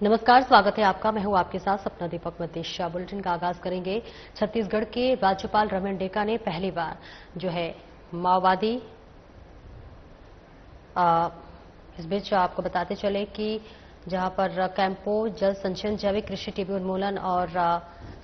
नमस्कार, स्वागत है आपका। मैं हूं आपके साथ सपना दीपक मतीशा। बुलेटिन का आगाज करेंगे। छत्तीसगढ़ के राज्यपाल रमन डेका ने पहली बार जो है माओवादी इस बीच आपको बताते चले कि जहां पर कैंपों, जल संचयन, जैविक कृषि, टीबी उन्मूलन और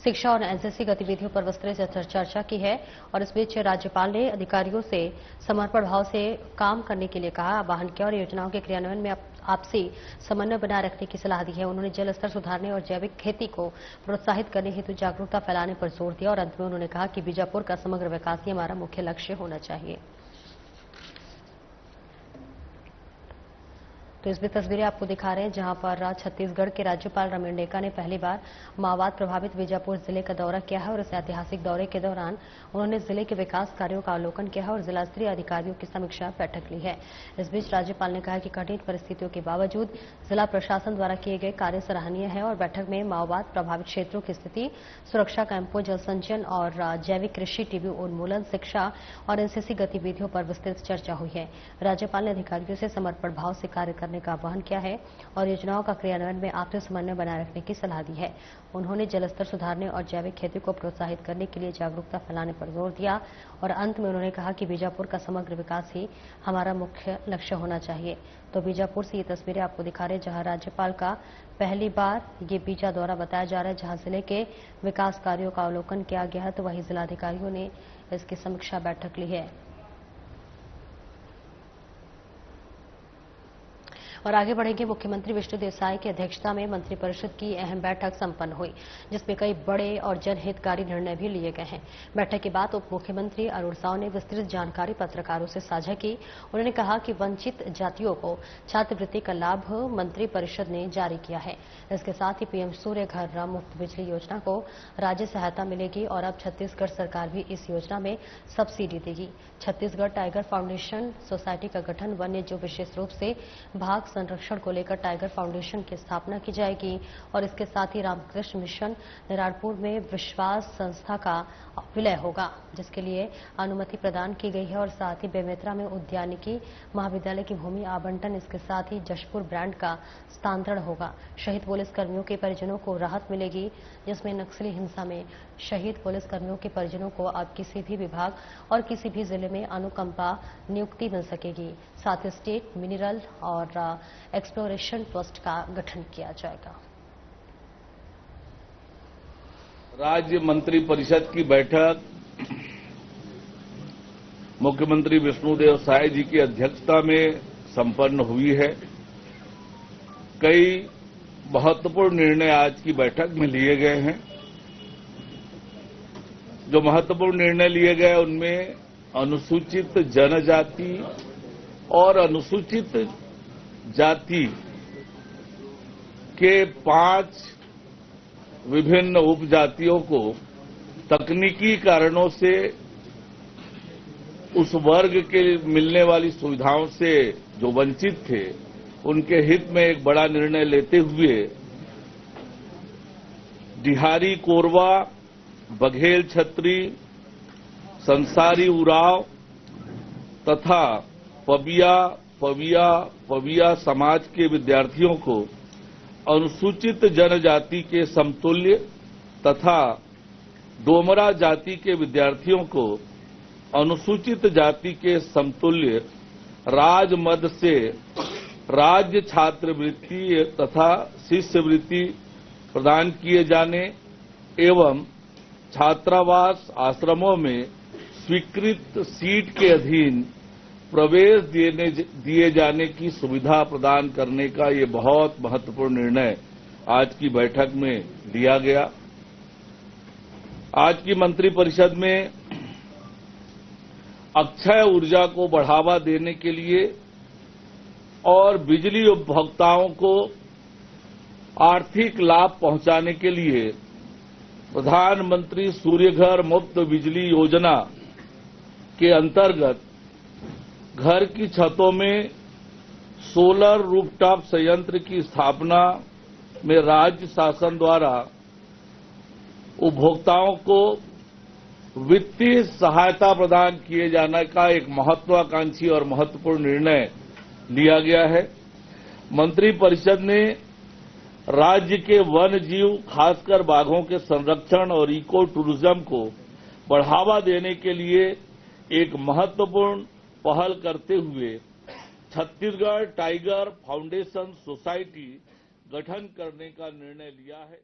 शिक्षा और एनसीसी गतिविधियों पर विस्तृत चर्चा की है। और इस बीच राज्यपाल ने अधिकारियों से समर्पण भाव से काम करने के लिए कहा, आह्वान किया और योजनाओं के क्रियान्वयन में आपसी समन्वय बनाए रखने की सलाह दी है। उन्होंने जल स्तर सुधारने और जैविक खेती को प्रोत्साहित करने हेतु जागरूकता फैलाने पर जोर दिया और अंत में उन्होंने कहा कि बीजापुर का समग्र विकास ही हमारा मुख्य लक्ष्य होना चाहिए। तो इस भी तस्वीरें आपको दिखा रहे हैं जहां पर छत्तीसगढ़ के राज्यपाल रमन डेका ने पहली बार माओवाद प्रभावित बीजापुर जिले का दौरा किया है और इस ऐतिहासिक दौरे के दौरान उन्होंने जिले के विकास कार्यों का अवलोकन किया है और जिला स्तरीय अधिकारियों की समीक्षा बैठक ली है। इस बीच राज्यपाल ने कहा कि कठिन परिस्थितियों के बावजूद जिला प्रशासन द्वारा किए गए कार्य सराहनीय है और बैठक में माओवाद प्रभावित क्षेत्रों की स्थिति, सुरक्षा कैंपों, जल संचयन और जैविक कृषि, टीबी उन्मूलन, शिक्षा और एनसीसी गतिविधियों पर विस्तृत चर्चा हुई है। राज्यपाल ने अधिकारियों से समर्पण भाव से कार्य करने का आह्वान किया है और योजनाओं का क्रियान्वयन में आपसी समन्वय बनाए रखने की सलाह दी है। उन्होंने जलस्तर सुधारने और जैविक खेती को प्रोत्साहित करने के लिए जागरूकता फैलाने पर जोर दिया और अंत में उन्होंने कहा कि बीजापुर का समग्र विकास ही हमारा मुख्य लक्ष्य होना चाहिए। तो बीजापुर से ये तस्वीरें आपको दिखा रहे हैं जहां राज्यपाल का पहली बार ये बीजा दौरा बताया जा रहा है, जहां जिले के विकास कार्यों का अवलोकन किया गया है। तो वहीं जिलाधिकारियों ने इसकी समीक्षा बैठक ली है। और आगे बढ़ेंगे। मुख्यमंत्री विष्णुदेव साय की अध्यक्षता में मंत्रिपरिषद की अहम बैठक संपन्न हुई, जिसमें कई बड़े और जनहितकारी निर्णय भी लिए गए हैं। बैठक के बाद उप मुख्यमंत्री अरुण साव ने विस्तृत जानकारी पत्रकारों से साझा की। उन्होंने कहा कि वंचित जातियों को छात्रवृत्ति का लाभ मंत्रिपरिषद ने जारी किया है। इसके साथ ही पीएम सूर्य घर मुफ्त बिजली योजना को राज्य सहायता मिलेगी और अब छत्तीसगढ़ सरकार भी इस योजना में सब्सिडी देगी। छत्तीसगढ़ टाइगर फाउंडेशन सोसाइटी का गठन, वन्य जीव विशेष रूप से भाग संरक्षण को लेकर टाइगर फाउंडेशन की स्थापना की जाएगी और इसके साथ ही रामकृष्ण मिशन निरारपुर में विश्वास संस्था का विलय होगा, जिसके लिए अनुमति प्रदान की गई है और साथ ही बेमेतरा में उद्यानिकी महाविद्यालय की भूमि आवंटन, इसके साथ ही जशपुर ब्रांड का स्थानांतरण होगा। शहीद पुलिसकर्मियों के परिजनों को राहत मिलेगी, जिसमें नक्सली हिंसा में शहीद पुलिसकर्मियों के परिजनों को अब किसी भी विभाग और किसी भी जिले में अनुकंपा नियुक्ति मिल सकेगी। साथ ही स्टेट मिनरल और एक्सप्लोरेशन ट्रस्ट का गठन किया जाएगा। राज्य मंत्रिपरिषद की बैठक मुख्यमंत्री विष्णुदेव साय जी की अध्यक्षता में संपन्न हुई है। कई महत्वपूर्ण निर्णय आज की बैठक में लिए गए हैं। जो महत्वपूर्ण निर्णय लिए गए उनमें अनुसूचित जनजाति और अनुसूचित जाति के 5 विभिन्न उपजातियों को तकनीकी कारणों से उस वर्ग के मिलने वाली सुविधाओं से जो वंचित थे, उनके हित में एक बड़ा निर्णय लेते हुए डिहारी कोरवा, बघेल छत्री, संसारी उराव तथा पविया समाज के विद्यार्थियों को अनुसूचित जनजाति के समतुल्य तथा डोमरा जाति के विद्यार्थियों को अनुसूचित जाति के समतुल्य राजमद से राज्य छात्रवृत्ति तथा शिष्यवृत्ति प्रदान किए जाने एवं छात्रावास आश्रमों में स्वीकृत सीट के अधीन प्रवेश दिए जाने की सुविधा प्रदान करने का ये बहुत महत्वपूर्ण निर्णय आज की बैठक में लिया गया। आज की मंत्रिपरिषद में अक्षय ऊर्जा को बढ़ावा देने के लिए और बिजली उपभोक्ताओं को आर्थिक लाभ पहुंचाने के लिए प्रधानमंत्री सूर्य घर मुफ्त बिजली योजना के अंतर्गत घर की छतों में सोलर रूफटॉप संयंत्र की स्थापना में राज्य शासन द्वारा उपभोक्ताओं को वित्तीय सहायता प्रदान किए जाने का एक महत्वाकांक्षी और महत्वपूर्ण निर्णय लिया गया है। मंत्रिपरिषद ने राज्य के वन जीव खासकर बाघों के संरक्षण और इको टूरिज्म को बढ़ावा देने के लिए एक महत्वपूर्ण पहल करते हुए छत्तीसगढ़ टाइगर फाउंडेशन सोसाइटी गठन करने का निर्णय लिया है।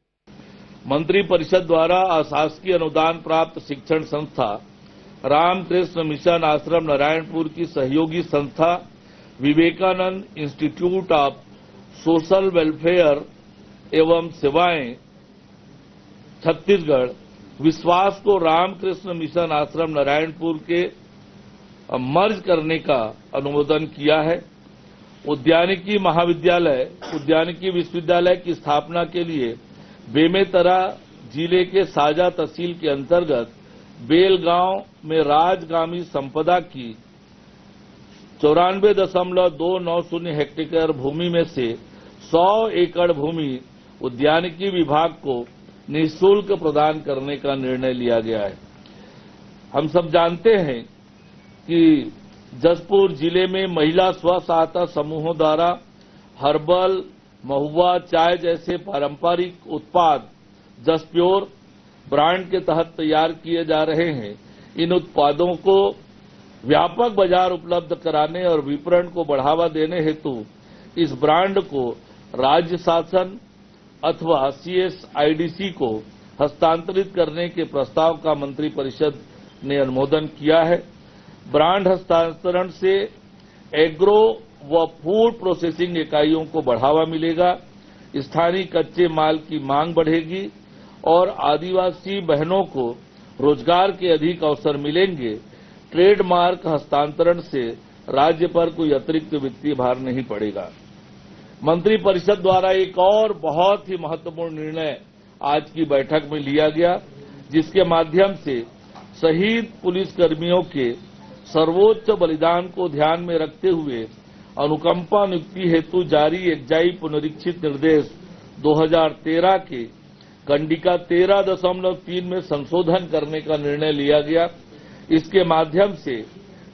मंत्रिपरिषद द्वारा अशासकीय अनुदान प्राप्त शिक्षण संस्था रामकृष्ण मिशन आश्रम नारायणपुर की सहयोगी संस्था Vivekananda institute of social welfare एवं सेवाएं छत्तीसगढ़ विश्वास को रामकृष्ण मिशन आश्रम नारायणपुर के मर्ज करने का अनुमोदन किया है। उद्यानिकी विश्वविद्यालय की स्थापना के लिए बेमेतरा जिले के साजा तहसील के अंतर्गत बेलगांव में राजगामी संपदा की 94.290 हेक्टेयर भूमि में से 100 एकड़ भूमि उद्यानिकी विभाग को निःशुल्क प्रदान करने का निर्णय लिया गया है। हम सब जानते हैं कि जशपुर जिले में महिला स्व सहायता समूहों द्वारा हर्बल, महुआ, चाय जैसे पारंपरिक उत्पाद जसप्योर ब्रांड के तहत तैयार किए जा रहे हैं। इन उत्पादों को व्यापक बाजार उपलब्ध कराने और विपणन को बढ़ावा देने हेतु इस ब्रांड को राज्य शासन अथवा CSIDC को हस्तांतरित करने के प्रस्ताव का मंत्रिपरिषद ने अनुमोदन किया है। ब्रांड हस्तांतरण से एग्रो व फूड प्रोसेसिंग इकाइयों को बढ़ावा मिलेगा, स्थानीय कच्चे माल की मांग बढ़ेगी और आदिवासी बहनों को रोजगार के अधिक अवसर मिलेंगे। ट्रेडमार्क हस्तांतरण से राज्य पर कोई अतिरिक्त वित्तीय भार नहीं पड़ेगा। मंत्रिपरिषद द्वारा एक और बहुत ही महत्वपूर्ण निर्णय आज की बैठक में लिया गया, जिसके माध्यम से शहीद पुलिसकर्मियों के सर्वोच्च बलिदान को ध्यान में रखते हुए अनुकंपा नियुक्ति हेतु जारी एक्जाई पुनरीक्षित निर्देश 2013 के कंडिका 13.3 में संशोधन करने का निर्णय लिया गया। इसके माध्यम से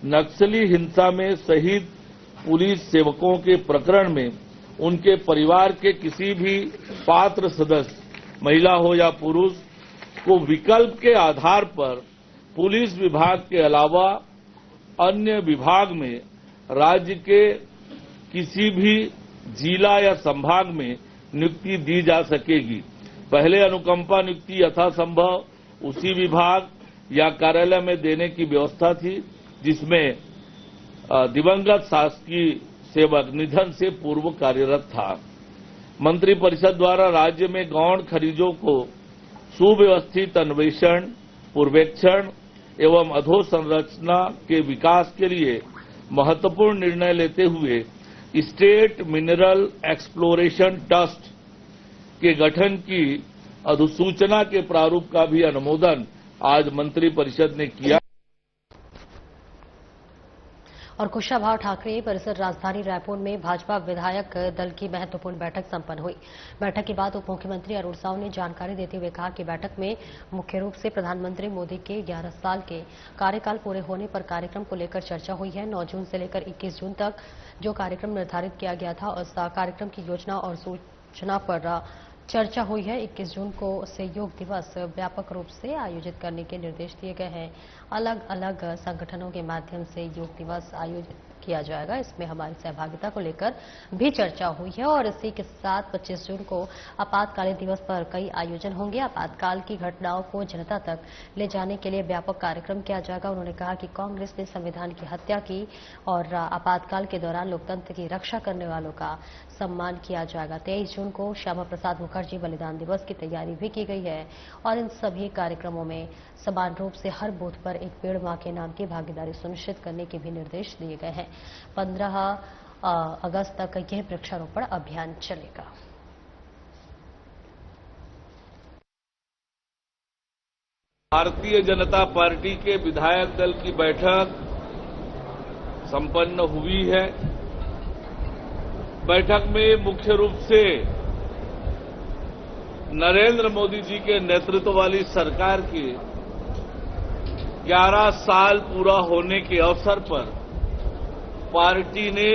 नक्सली हिंसा में शहीद पुलिस सेवकों के प्रकरण में उनके परिवार के किसी भी पात्र सदस्य, महिला हो या पुरुष, को विकल्प के आधार पर पुलिस विभाग के अलावा अन्य विभाग में राज्य के किसी भी जिला या संभाग में नियुक्ति दी जा सकेगी। पहले अनुकंपा नियुक्ति यथासंभव उसी विभाग या कार्यालय में देने की व्यवस्था थी जिसमें दिवंगत शासकीय सेवक निधन से पूर्व कार्यरत था। मंत्रिपरिषद द्वारा राज्य में गौण खनिजों को सुव्यवस्थित अन्वेषण, पूर्वेक्षण एवं अधोसंरचना के विकास के लिए महत्वपूर्ण निर्णय लेते हुए स्टेट मिनरल एक्सप्लोरेशन ट्रस्ट के गठन की अधिसूचना के प्रारूप का भी अनुमोदन आज मंत्रिपरिषद ने किया। और कुशाभाऊ ठाकरे परिसर राजधानी रायपुर में भाजपा विधायक दल की महत्वपूर्ण बैठक संपन्न हुई। बैठक के बाद उप मुख्यमंत्री अरुण साव ने जानकारी देते हुए कहा कि बैठक में मुख्य रूप से प्रधानमंत्री मोदी के 11 साल के कार्यकाल पूरे होने पर कार्यक्रम को लेकर चर्चा हुई है। 9 जून से लेकर 21 जून तक जो कार्यक्रम निर्धारित किया गया था उस कार्यक्रम की योजना और सूचना पर चर्चा हुई है। 21 जून को से योग दिवस व्यापक रूप से आयोजित करने के निर्देश दिए गए हैं। अलग अलग संगठनों के माध्यम से योग दिवस आयोजित किया जाएगा। इसमें हमारी सहभागिता को लेकर भी चर्चा हुई है और इसी के साथ 25 जून को आपातकालीन दिवस पर कई आयोजन होंगे। आपातकाल की घटनाओं को जनता तक ले जाने के लिए व्यापक कार्यक्रम किया जाएगा। उन्होंने कहा कि कांग्रेस ने संविधान की हत्या की और आपातकाल के दौरान लोकतंत्र की रक्षा करने वालों का सम्मान किया जाएगा। 23 जून को श्यामा प्रसाद मुखर्जी बलिदान दिवस की तैयारी भी की गई है और इन सभी कार्यक्रमों में समान रूप से हर बूथ पर एक पेड़ मां के नाम की भागीदारी सुनिश्चित करने के भी निर्देश दिए गए हैं। 15 अगस्त तक यह वृक्षारोपण अभियान चलेगा। भारतीय जनता पार्टी के विधायक दल की बैठक संपन्न हुई है। बैठक में मुख्य रूप से नरेंद्र मोदी जी के नेतृत्व वाली सरकार के 11 साल पूरा होने के अवसर पर पार्टी ने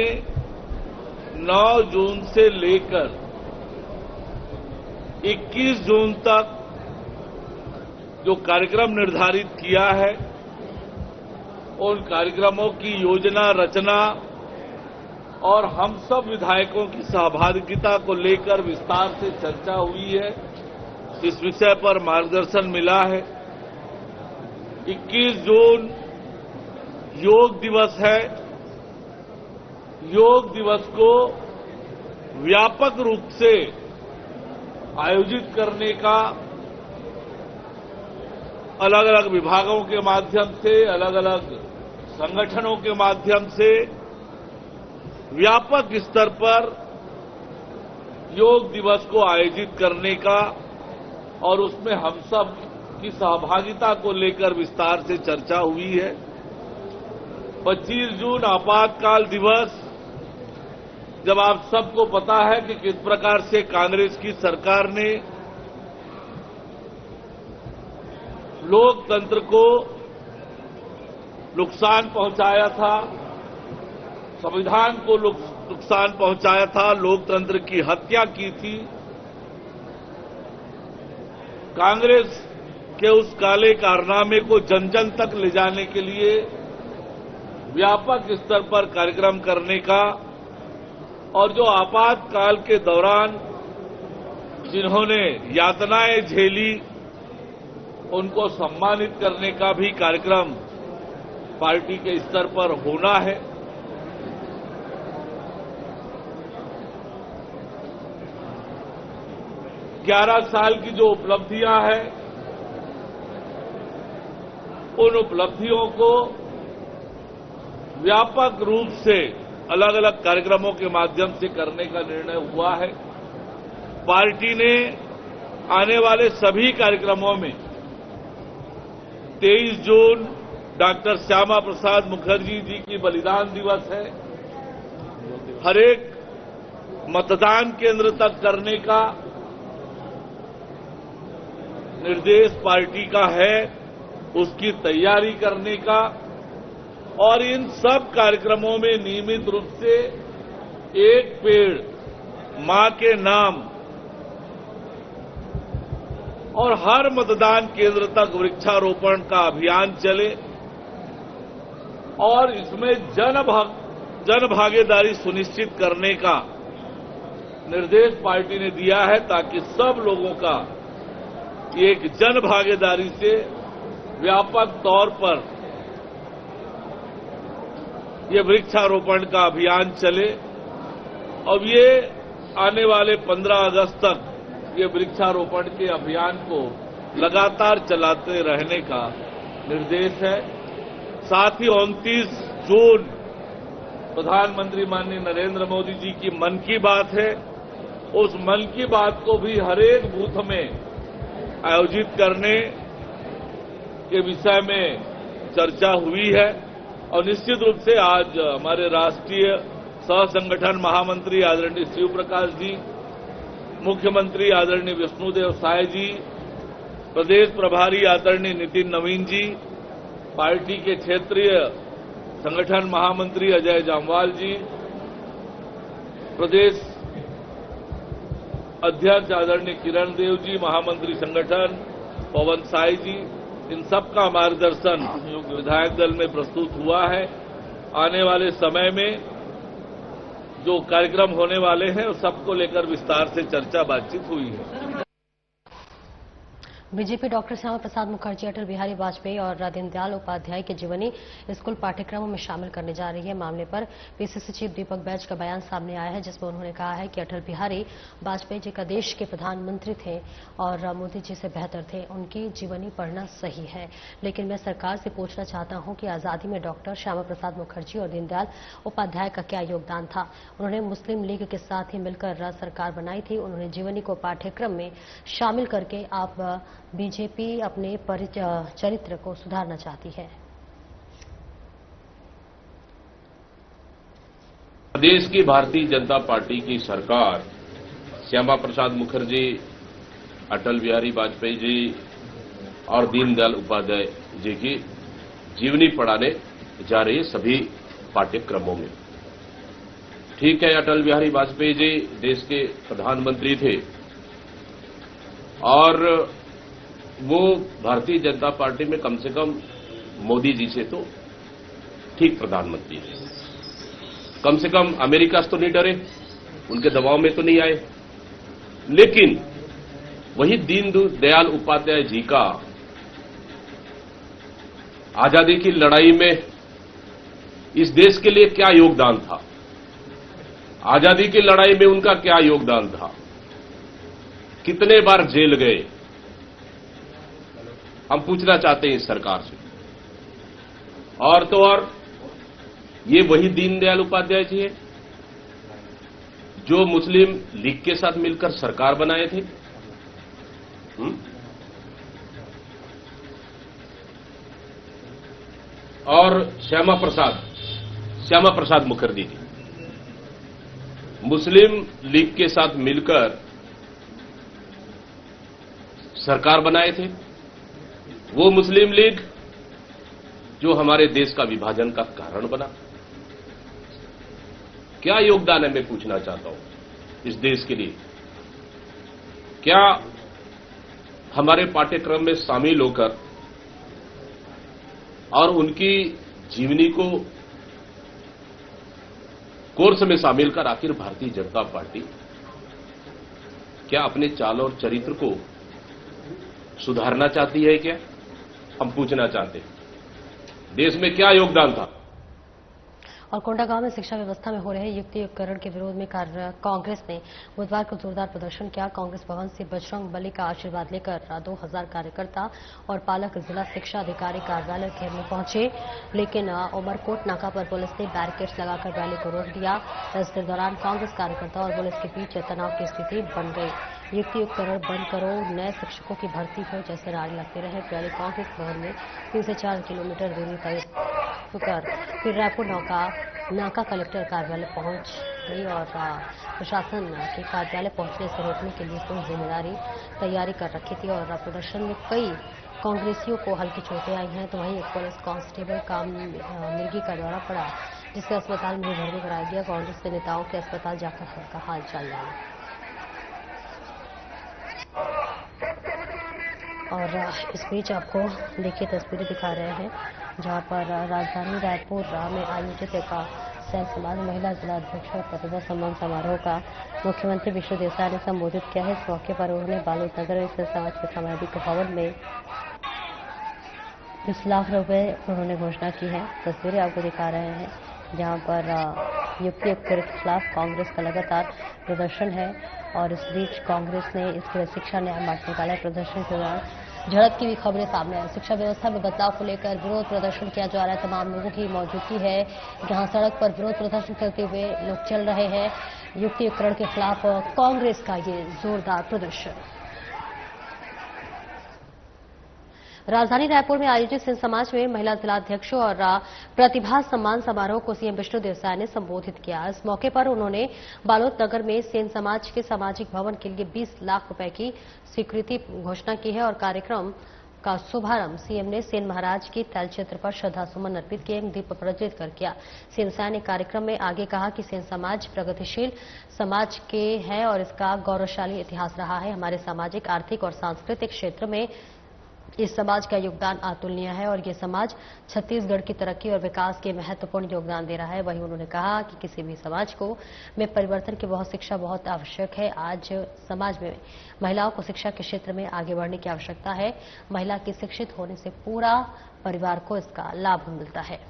9 जून से लेकर 21 जून तक जो कार्यक्रम निर्धारित किया है, उन कार्यक्रमों की योजना रचना और हम सब विधायकों की सहभागिता को लेकर विस्तार से चर्चा हुई है। इस विषय पर मार्गदर्शन मिला है। 21 जून योग दिवस है। योग दिवस को व्यापक रूप से आयोजित करने का अलग अलग विभागों के माध्यम से, अलग अलग संगठनों के माध्यम से व्यापक स्तर पर योग दिवस को आयोजित करने का और उसमें हम सब की सहभागिता को लेकर विस्तार से चर्चा हुई है। 25 जून आपातकाल दिवस, जब आप सबको पता है कि किस प्रकार से कांग्रेस की सरकार ने लोकतंत्र को नुकसान पहुंचाया था, संविधान को नुकसान पहुंचाया था, लोकतंत्र की हत्या की थी। कांग्रेस के उस काले कारनामे को जन जन तक ले जाने के लिए व्यापक स्तर पर कार्यक्रम करने का और जो आपातकाल के दौरान जिन्होंने यातनाएं झेली, उनको सम्मानित करने का भी कार्यक्रम पार्टी के स्तर पर होना है। ग्यारह साल की जो उपलब्धियां हैं, उन उपलब्धियों को व्यापक रूप से अलग अलग कार्यक्रमों के माध्यम से करने का निर्णय हुआ है। पार्टी ने आने वाले सभी कार्यक्रमों में 23 जून डॉक्टर श्यामा प्रसाद मुखर्जी जी की बलिदान दिवस है, हर एक मतदान केंद्र तक करने का निर्देश पार्टी का है, उसकी तैयारी करने का और इन सब कार्यक्रमों में नियमित रूप से एक पेड़ मां के नाम और हर मतदान केंद्र तक वृक्षारोपण का अभियान चले और इसमें जन भागीदारी सुनिश्चित करने का निर्देश पार्टी ने दिया है, ताकि सब लोगों का एक जन भागीदारी से व्यापक तौर पर ये वृक्षारोपण का अभियान चले और ये आने वाले 15 अगस्त तक ये वृक्षारोपण के अभियान को लगातार चलाते रहने का निर्देश है। साथ ही 29 जून प्रधानमंत्री माननीय नरेंद्र मोदी जी की मन की बात है, उस मन की बात को भी हरेक बूथ में आयोजित करने के विषय में चर्चा हुई है और निश्चित रूप से आज हमारे राष्ट्रीय सह संगठन महामंत्री आदरणीय शिव प्रकाश जी, मुख्यमंत्री आदरणीय विष्णुदेव साय जी, प्रदेश प्रभारी आदरणीय नितिन नवीन जी, पार्टी के क्षेत्रीय संगठन महामंत्री अजय जामवाल जी, प्रदेश अध्यक्ष आदरणीय किरण देव जी, महामंत्री संगठन पवन साय जी, इन सबका मार्गदर्शन विधायक दल में प्रस्तुत हुआ है। आने वाले समय में जो कार्यक्रम होने वाले हैं, उस सबको लेकर विस्तार से चर्चा बातचीत हुई है। बीजेपी डॉक्टर श्यामा प्रसाद मुखर्जी, अटल बिहारी वाजपेयी और दीनदयाल उपाध्याय के जीवनी स्कूल पाठ्यक्रमों में शामिल करने जा रही है। मामले पर पीसीसी चीफ दीपक बैज का बयान सामने आया है, जिसमें उन्होंने कहा है कि अटल बिहारी वाजपेयी जी का देश के प्रधानमंत्री थे और मोदी जी से बेहतर थे। उनकी जीवनी पढ़ना सही है, लेकिन मैं सरकार से पूछना चाहता हूं कि आजादी में डॉक्टर श्यामा प्रसाद मुखर्जी और दीनदयाल उपाध्याय का क्या योगदान था। उन्होंने मुस्लिम लीग के साथ ही मिलकर सरकार बनाई थी। उन्होंने जीवनी को पाठ्यक्रम में शामिल करके आप बीजेपी अपने चरित्र को सुधारना चाहती है। प्रदेश की भारतीय जनता पार्टी की सरकार श्यामा प्रसाद मुखर्जी, अटल बिहारी वाजपेयी जी और दीनदयाल उपाध्याय जी की जीवनी पढ़ाने जा रही है सभी पाठ्यक्रमों में। ठीक है, अटल बिहारी वाजपेयी जी देश के प्रधानमंत्री थे, और वो भारतीय जनता पार्टी में कम से कम मोदी जी से तो ठीक प्रधानमंत्री है। कम से कम अमेरिका से तो नहीं डरे, उनके दबाव में तो नहीं आए। लेकिन वही दीनदयाल उपाध्याय जी का आजादी की लड़ाई में इस देश के लिए क्या योगदान था, आजादी की लड़ाई में उनका क्या योगदान था, कितने बार जेल गए, हम पूछना चाहते हैं इस सरकार से। और तो और ये वही दीनदयाल उपाध्याय जी है जो मुस्लिम लीग के साथ मिलकर सरकार बनाए थे। और श्यामा प्रसाद मुखर्जी जी मुस्लिम लीग के साथ मिलकर सरकार बनाए थे। वो मुस्लिम लीग जो हमारे देश का विभाजन का कारण बना। क्या योगदान है, मैं पूछना चाहता हूं इस देश के लिए। क्या हमारे पाठ्यक्रम में शामिल होकर और उनकी जीवनी को कोर्स में शामिल कर आखिर भारतीय जनता पार्टी क्या अपने चाल और चरित्र को सुधारना चाहती है? क्या हम पूछना चाहते हैं, देश में क्या योगदान था। और कोंडागांव में शिक्षा व्यवस्था में हो रहे युक्तियुक्तकरण के विरोध में कांग्रेस ने बुधवार को जोरदार प्रदर्शन किया। कांग्रेस भवन से बजरंग बली का आशीर्वाद लेकर 2000 कार्यकर्ता और पालक जिला शिक्षा अधिकारी कार्यालय घेरने पहुंचे, लेकिन उमरकोट नाका पर पुलिस ने बैरिकेड्स लगाकर रैली को रोक दिया। इस दौरान कांग्रेस कार्यकर्ता और पुलिस के बीच तनाव की स्थिति बन गई। युक्तियुक्तकरण बंद करो, नए शिक्षकों की भर्ती हो जैसे नारे लगते रहे। रैली कांग्रेस भवन में 3 से 4 किलोमीटर दूरी तय कर फिर रायपुर नाका कलेक्टर कार्यालय पहुंच गई और प्रशासन के कार्यालय पहुंचने से रोकने के लिए पूरी जिम्मेदारी तैयारी कर रखी थी। और प्रदर्शन में कई कांग्रेसियों को हल्की चोटें आई हैं, तो वहीं एक पुलिस कांस्टेबल मिर्गी का दौरा पड़ा, जिससे अस्पताल में भर्ती कराया गया। कांग्रेस के नेताओं के अस्पताल जाकर उनका हाल चाल जाना। और इस बीच आपको देखिए तस्वीरें दिखा रहे हैं जहां पर राजधानी रायपुर में आयोजित एक सैन समाज महिला जिलाध्यक्ष और प्रतिभा सम्मान समारोह का मुख्यमंत्री विष्णुदेव साय ने संबोधित किया है। इस मौके पर उन्होंने बालोद नगर में सैन समाज के सामाजिक भवन में 20 लाख रुपए उन्होंने घोषणा की है। तस्वीरें आपको दिखा रहे हैं जहां पर युक्तियुक्तकरण के खिलाफ कांग्रेस का लगातार प्रदर्शन है। और इस बीच कांग्रेस ने इसके लिए शिक्षा न्याय मार्च निकाला। प्रदर्शन के दौरान झड़प की भी खबरें सामने आई। शिक्षा व्यवस्था में बदलाव को लेकर विरोध प्रदर्शन किया जा रहा है। तमाम लोगों की मौजूदगी है जहां सड़क पर विरोध प्रदर्शन करते हुए लोग चल रहे हैं। युक्तियुक्तकरण के खिलाफ कांग्रेस का ये जोरदार प्रदर्शन। राजधानी रायपुर में आयोजित सेन समाज में महिला जिलाध्यक्ष और प्रतिभा सम्मान समारोह को सीएम विष्णुदेव साय ने संबोधित किया। इस मौके पर उन्होंने बालोद नगर में सेन समाज के सामाजिक भवन के लिए 20 लाख रुपए की स्वीकृति घोषणा की है। और कार्यक्रम का शुभारंभ सीएम ने सेन महाराज की तैलचित्र पर श्रद्धासुमन अर्पित किए, दीप प्रज्वलित कर किया। सीएम साय ने कार्यक्रम में आगे कहा कि सेन समाज प्रगतिशील समाज के है और इसका गौरवशाली इतिहास रहा है। हमारे सामाजिक, आर्थिक और सांस्कृतिक क्षेत्र में इस समाज का योगदान अतुलनीय है और ये समाज छत्तीसगढ़ की तरक्की और विकास के महत्वपूर्ण योगदान दे रहा है। वहीं उन्होंने कहा कि किसी भी समाज को में परिवर्तन की शिक्षा बहुत आवश्यक है। आज समाज में महिलाओं को शिक्षा के क्षेत्र में आगे बढ़ने की आवश्यकता है। महिला के शिक्षित होने से पूरा परिवार को इसका लाभ मिलता है।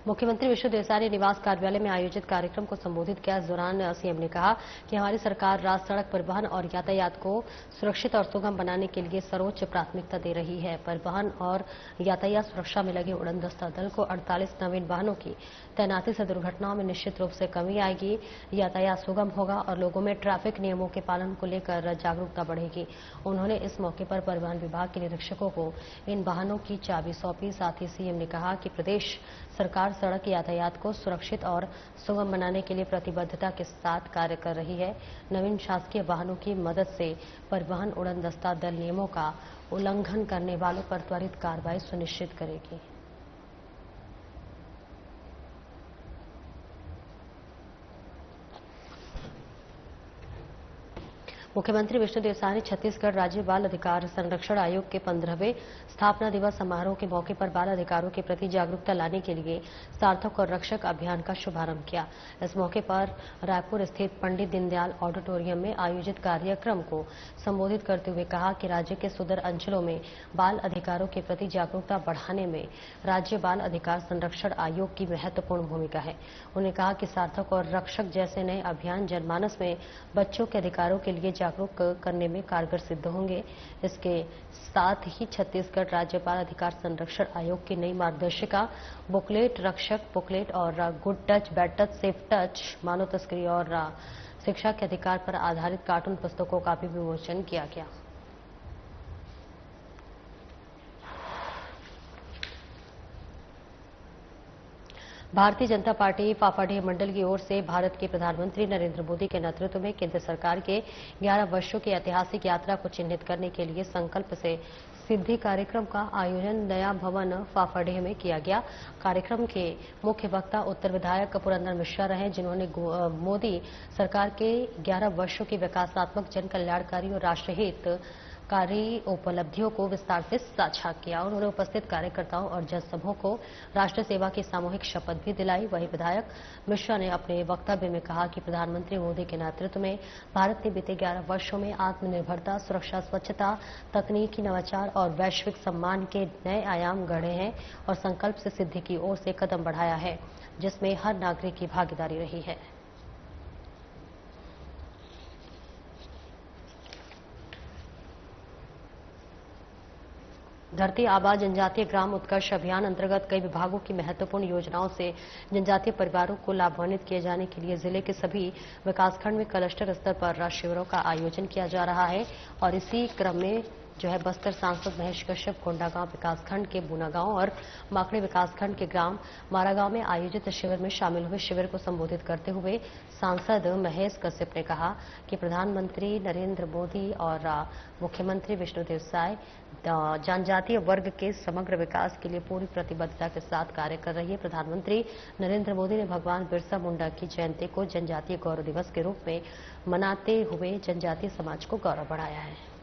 मुख्यमंत्री विष्णुदेव साय ने निवास कार्यालय में आयोजित कार्यक्रम को संबोधित किया। इस दौरान सीएम ने कहा कि हमारी सरकार राज्य सड़क परिवहन और यातायात को सुरक्षित और सुगम बनाने के लिए सर्वोच्च प्राथमिकता दे रही है। परिवहन और यातायात सुरक्षा में लगे उड़नदस्ता दल को 48 नवीन वाहनों की तैनाती से दुर्घटनाओं में निश्चित रूप से कमी आएगी, यातायात सुगम होगा और लोगों में ट्रैफिक नियमों के पालन को लेकर जागरूकता बढ़ेगी। उन्होंने इस मौके पर परिवहन विभाग के निरीक्षकों को इन वाहनों की चाबी सौंपी। साथ ही सीएम ने कहा कि प्रदेश सरकार सड़क यातायात को सुरक्षित और सुगम बनाने के लिए प्रतिबद्धता के साथ कार्य कर रही है। नवीन शासकीय वाहनों की मदद से परिवहन उड़नदस्ता दल नियमों का उल्लंघन करने वालों पर त्वरित कार्रवाई सुनिश्चित करेगी। मुख्यमंत्री विष्णुदेव साय ने छत्तीसगढ़ राज्य बाल अधिकार संरक्षण आयोग के 15वें स्थापना दिवस समारोह के मौके पर बाल अधिकारों के प्रति जागरूकता लाने के लिए सार्थक और रक्षक अभियान का शुभारंभ किया। इस मौके पर रायपुर स्थित पंडित दीनदयाल ऑडिटोरियम में आयोजित कार्यक्रम को संबोधित करते हुए कहा कि राज्य के सुदूर अंचलों में बाल अधिकारों के प्रति जागरूकता बढ़ाने में राज्य बाल अधिकार संरक्षण आयोग की महत्वपूर्ण भूमिका है। उन्होंने कहा कि सार्थक और रक्षक जैसे नए अभियान जनमानस में बच्चों के अधिकारों के लिए जागरूक करने में कारगर सिद्ध होंगे। इसके साथ ही छत्तीसगढ़ राज्य बाल अधिकार संरक्षण आयोग की नई मार्गदर्शिका बुकलेट, रक्षक बुकलेट और good touch, bad touch, safe touch, मानव तस्करी और शिक्षा के अधिकार पर आधारित कार्टून पुस्तकों का भी विमोचन किया गया। भारतीय जनता पार्टी फाफाडीह मंडल की ओर से भारत के प्रधानमंत्री नरेंद्र मोदी के नेतृत्व में केंद्र सरकार के 11 वर्षों की ऐतिहासिक यात्रा को चिन्हित करने के लिए संकल्प से सिद्धि कार्यक्रम का आयोजन नया भवन फाफाडीह में किया गया। कार्यक्रम के मुख्य वक्ता उत्तर विधायक पुरंदर मिश्रा रहे, जिन्होंने मोदी सरकार के 11 वर्षों की विकासात्मक, जन कल्याणकारी और राष्ट्रहित कारी उपलब्धियों को विस्तार से साझा किया। उन्होंने उपस्थित कार्यकर्ताओं और जनसमूह को राष्ट्र सेवा की सामूहिक शपथ भी दिलाई। वहीं विधायक मिश्रा ने अपने वक्तव्य में कहा कि प्रधानमंत्री मोदी के नेतृत्व में भारत ने बीते 11 वर्षों में आत्मनिर्भरता, सुरक्षा, स्वच्छता, तकनीकी नवाचार और वैश्विक सम्मान के नए आयाम गढ़े हैं और संकल्प से सिद्धि की ओर से कदम बढ़ाया है, जिसमें हर नागरिक की भागीदारी रही है। धरती आबा जनजातीय ग्राम उत्कर्ष अभियान अंतर्गत कई विभागों की महत्वपूर्ण योजनाओं से जनजातीय परिवारों को लाभान्वित किए जाने के लिए जिले के सभी विकासखंड में क्लस्टर स्तर पर शिविरों का आयोजन किया जा रहा है और इसी क्रम में बस्तर सांसद महेश कश्यप कोंडागांव विकासखंड के बूनागांव और माकड़ी विकासखंड के ग्राम मारागांव में आयोजित शिविर में शामिल हुए। शिविर को संबोधित करते हुए सांसद महेश कश्यप ने कहा कि प्रधानमंत्री नरेंद्र मोदी और मुख्यमंत्री विष्णुदेव साय जनजातीय वर्ग के समग्र विकास के लिए पूरी प्रतिबद्धता के साथ कार्य कर रही है। प्रधानमंत्री नरेंद्र मोदी ने भगवान बिरसा मुंडा की जयंती को जनजातीय गौरव दिवस के रूप में मनाते हुए जनजातीय समाज को गौरव बढ़ाया है।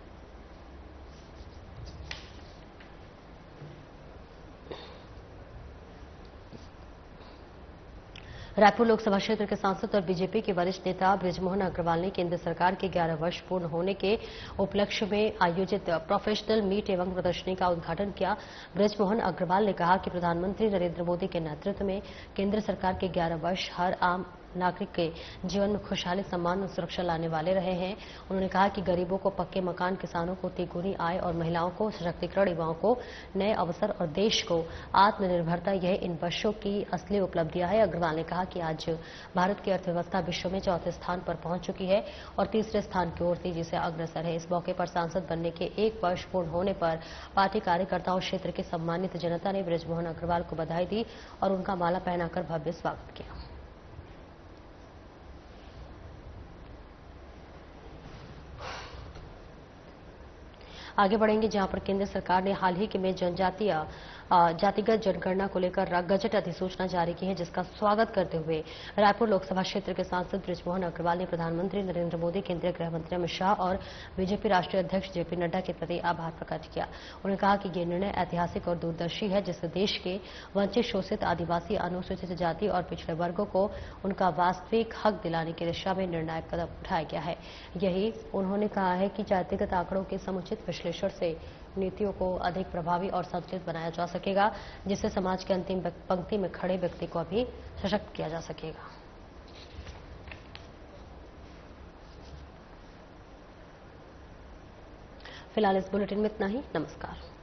रायपुर लोकसभा क्षेत्र के सांसद और बीजेपी के वरिष्ठ नेता बृजमोहन अग्रवाल ने केंद्र सरकार के 11 वर्ष पूर्ण होने के उपलक्ष्य में आयोजित प्रोफेशनल मीट एवं प्रदर्शनी का उद्घाटन किया। बृजमोहन अग्रवाल ने कहा कि प्रधानमंत्री नरेंद्र मोदी के नेतृत्व में केंद्र सरकार के 11 वर्ष हर आम नागरिक के जीवन में खुशहाली, सम्मान और सुरक्षा लाने वाले रहे हैं। उन्होंने कहा कि गरीबों को पक्के मकान, किसानों को तिगुनी आय और महिलाओं को सशक्तिकरण, युवाओं को नए अवसर और देश को आत्मनिर्भरता, यह इन वर्षों की असली उपलब्धियां है। अग्रवाल ने कहा कि आज भारत की अर्थव्यवस्था विश्व में चौथे स्थान पर पहुंच चुकी है और तीसरे स्थान की ओर तेजी से अग्रसर है। इस मौके पर सांसद बनने के 1 वर्ष पूर्ण होने पर पार्टी कार्यकर्ताओं, क्षेत्र के सम्मानित जनता ने बृजमोहन अग्रवाल को बधाई दी और उनका माला पहनाकर भव्य स्वागत किया। आगे बढ़ेंगे, जहां पर केंद्र सरकार ने हाल ही में जातिगत जनगणना को लेकर गजट अधिसूचना जारी की है, जिसका स्वागत करते हुए रायपुर लोकसभा क्षेत्र के सांसद बृजमोहन अग्रवाल ने प्रधानमंत्री नरेंद्र मोदी, केंद्रीय गृह मंत्री अमित शाह और बीजेपी राष्ट्रीय अध्यक्ष जेपी नड्डा के प्रति आभार प्रकट किया। उन्होंने कहा कि यह निर्णय ऐतिहासिक और दूरदर्शी है, जिससे देश के वंचित, शोषित, आदिवासी, अनुसूचित जाति और पिछड़े वर्गों को उनका वास्तविक हक दिलाने की दिशा में निर्णायक कदम उठाया गया है। यही उन्होंने कहा है कि जातिगत आंकड़ों के समुचित विश्लेषण से नीतियों को अधिक प्रभावी और संतुलित बनाया जा सकेगा, जिससे समाज के अंतिम पंक्ति में खड़े व्यक्ति को भी सशक्त किया जा सकेगा। फिलहाल इस बुलेटिन में इतना ही। नमस्कार।